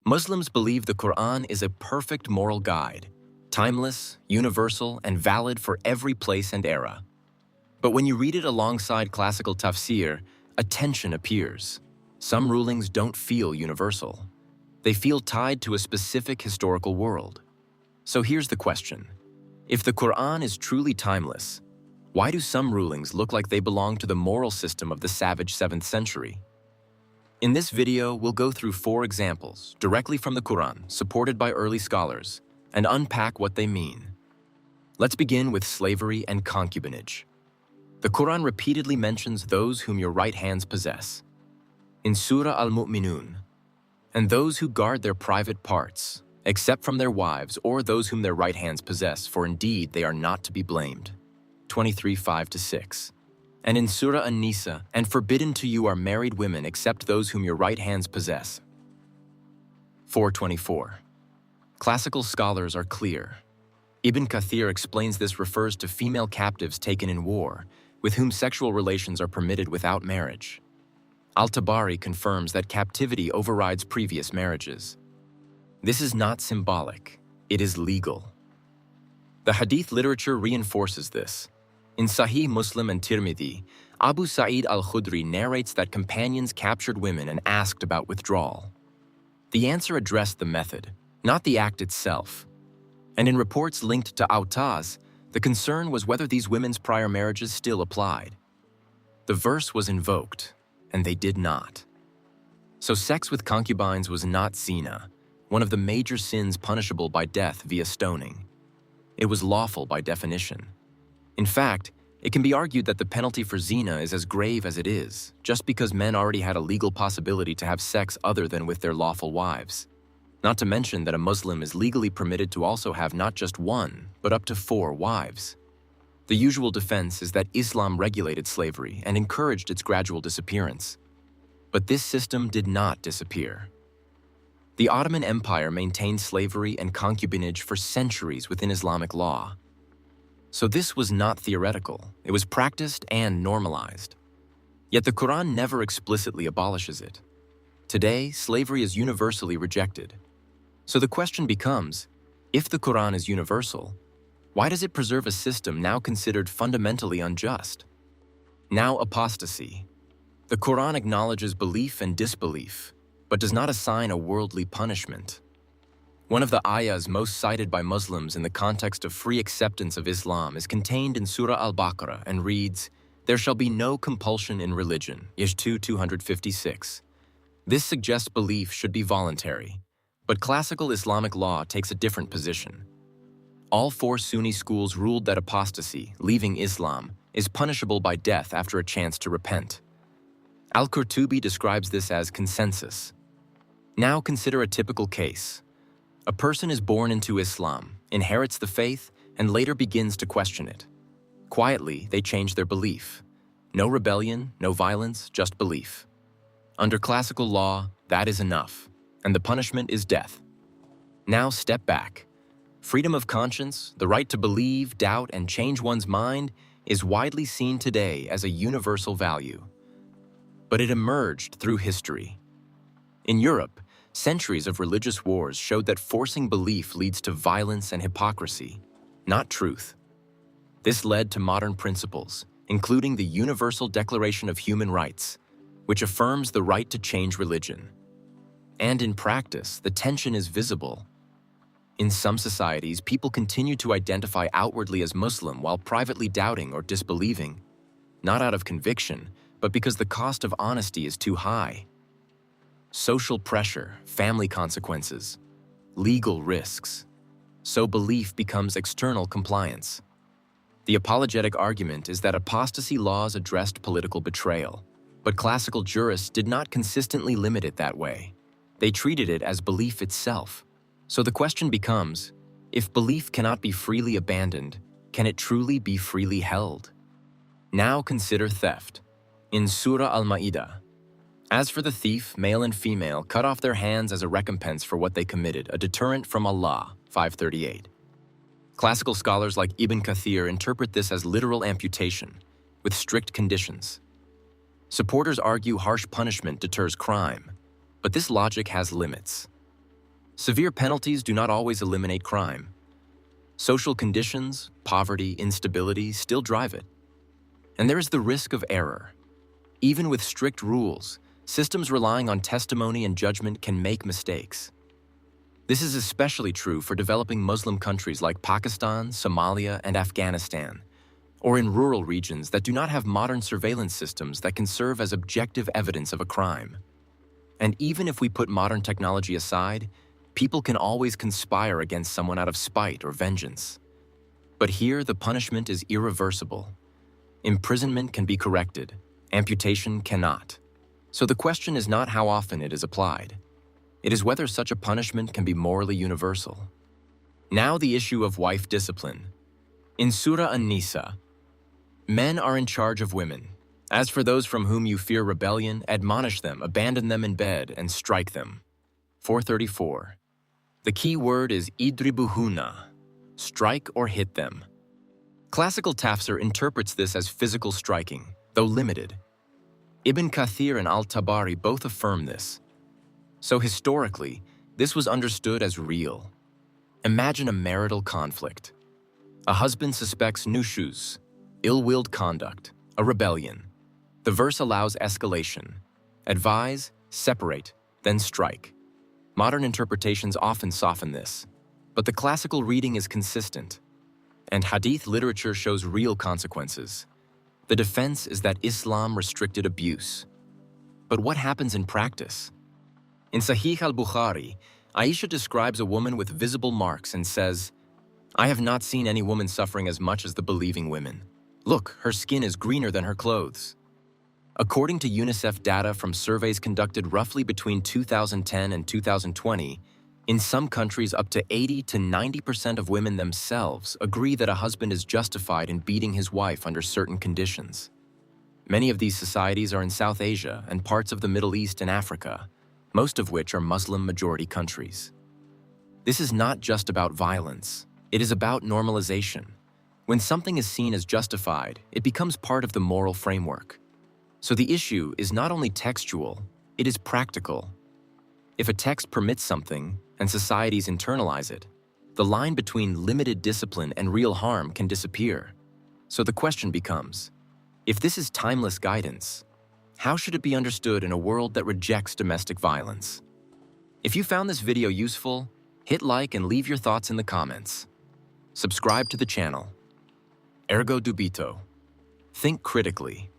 Muslims believe the Qur'an is a perfect moral guide, timeless, universal, and valid for every place and era. But when you read it alongside classical tafsir, a tension appears. Some rulings don't feel universal. They feel tied to a specific historical world. So here's the question. If the Qur'an is truly timeless, why do some rulings look like they belong to the moral system of the savage 7th century? In this video, we'll go through 4 examples directly from the Qur'an, supported by early scholars, and unpack what they mean. Let's begin with slavery and concubinage. The Qur'an repeatedly mentions those whom your right hands possess. In Surah Al-Mu'minun, and those who guard their private parts, except from their wives or those whom their right hands possess, for indeed they are not to be blamed. 23:5-6. And in Surah An-Nisa, and forbidden to you are married women except those whom your right hands possess. 4:24. Classical scholars are clear. Ibn Kathir explains this refers to female captives taken in war, with whom sexual relations are permitted without marriage. Al-Tabari confirms that captivity overrides previous marriages. This is not symbolic, it is legal. The Hadith literature reinforces this. In Sahih Muslim and Tirmidhi, Abu Sa'id al-Khudri narrates that companions captured women and asked about withdrawal. The answer addressed the method, not the act itself. And in reports linked to Autaz, the concern was whether these women's prior marriages still applied. The verse was invoked, and they did not. So sex with concubines was not zina, one of the major sins punishable by death via stoning. It was lawful by definition. In fact, it can be argued that the penalty for zina is as grave as it is, just because men already had a legal possibility to have sex other than with their lawful wives. Not to mention that a Muslim is legally permitted to also have not just 1, but up to 4 wives. The usual defense is that Islam regulated slavery and encouraged its gradual disappearance. But this system did not disappear. The Ottoman Empire maintained slavery and concubinage for centuries within Islamic law. So this was not theoretical, it was practiced and normalized. Yet the Qur'an never explicitly abolishes it. Today, slavery is universally rejected. So the question becomes, if the Qur'an is universal, why does it preserve a system now considered fundamentally unjust? Now apostasy. The Qur'an acknowledges belief and disbelief, but does not assign a worldly punishment. One of the ayahs most cited by Muslims in the context of free acceptance of Islam is contained in Surah Al-Baqarah and reads, "There shall be no compulsion in religion," Ish 256. This suggests belief should be voluntary, but classical Islamic law takes a different position. All 4 Sunni schools ruled that apostasy, leaving Islam, is punishable by death after a chance to repent. Al-Qurtubi describes this as consensus. Now consider a typical case. A person is born into Islam, inherits the faith, and later begins to question it. Quietly, they change their belief. No rebellion, no violence, just belief. Under classical law, that is enough, and the punishment is death. Now step back. Freedom of conscience, the right to believe, doubt, and change one's mind is widely seen today as a universal value. But it emerged through history. In Europe, centuries of religious wars showed that forcing belief leads to violence and hypocrisy, not truth. This led to modern principles, including the Universal Declaration of Human Rights, which affirms the right to change religion. And in practice, the tension is visible. In some societies, people continue to identify outwardly as Muslim while privately doubting or disbelieving, not out of conviction, but because the cost of honesty is too high. Social pressure, family consequences, legal risks. So belief becomes external compliance. The apologetic argument is that apostasy laws addressed political betrayal, but classical jurists did not consistently limit it that way. They treated it as belief itself. So the question becomes, if belief cannot be freely abandoned, can it truly be freely held? Now consider theft. In Surah Al-Ma'idah, as for the thief, male and female, cut off their hands as a recompense for what they committed, a deterrent from Allah, 538. Classical scholars like Ibn Kathir interpret this as literal amputation, with strict conditions. Supporters argue harsh punishment deters crime, but this logic has limits. Severe penalties do not always eliminate crime. Social conditions, poverty, instability still drive it. And there is the risk of error. Even with strict rules, systems relying on testimony and judgment can make mistakes. This is especially true for developing Muslim countries like Pakistan, Somalia, and Afghanistan, or in rural regions that do not have modern surveillance systems that can serve as objective evidence of a crime. And even if we put modern technology aside, people can always conspire against someone out of spite or vengeance. But here, the punishment is irreversible. Imprisonment can be corrected, amputation cannot. So the question is not how often it is applied. It is whether such a punishment can be morally universal. Now the issue of wife discipline. In Surah An-Nisa, men are in charge of women. As for those from whom you fear rebellion, admonish them, abandon them in bed, and strike them. 434. The key word is idribuhunna, strike or hit them. Classical Tafsir interprets this as physical striking, though limited. Ibn Kathir and Al-Tabari both affirm this. So historically, this was understood as real. Imagine a marital conflict. A husband suspects nushuz, ill-willed conduct, a rebellion. The verse allows escalation. Advise, separate, then strike. Modern interpretations often soften this, but the classical reading is consistent. And Hadith literature shows real consequences. The defense is that Islam restricted abuse. But what happens in practice? In Sahih al-Bukhari, Aisha describes a woman with visible marks and says, "I have not seen any woman suffering as much as the believing women. Look, her skin is greener than her clothes." According to UNICEF data from surveys conducted roughly between 2010 and 2020, in some countries up to 80 to 90% of women themselves agree that a husband is justified in beating his wife under certain conditions. Many of these societies are in South Asia and parts of the Middle East and Africa, most of which are Muslim-majority countries. This is not just about violence. It is about normalization. When something is seen as justified, it becomes part of the moral framework. So the issue is not only textual, it is practical. If a text permits something, and societies internalize it, the line between limited discipline and real harm can disappear. So the question becomes, if this is timeless guidance, how should it be understood in a world that rejects domestic violence? If you found this video useful, hit like and leave your thoughts in the comments. Subscribe to the channel. Ergo Dubito. Think critically.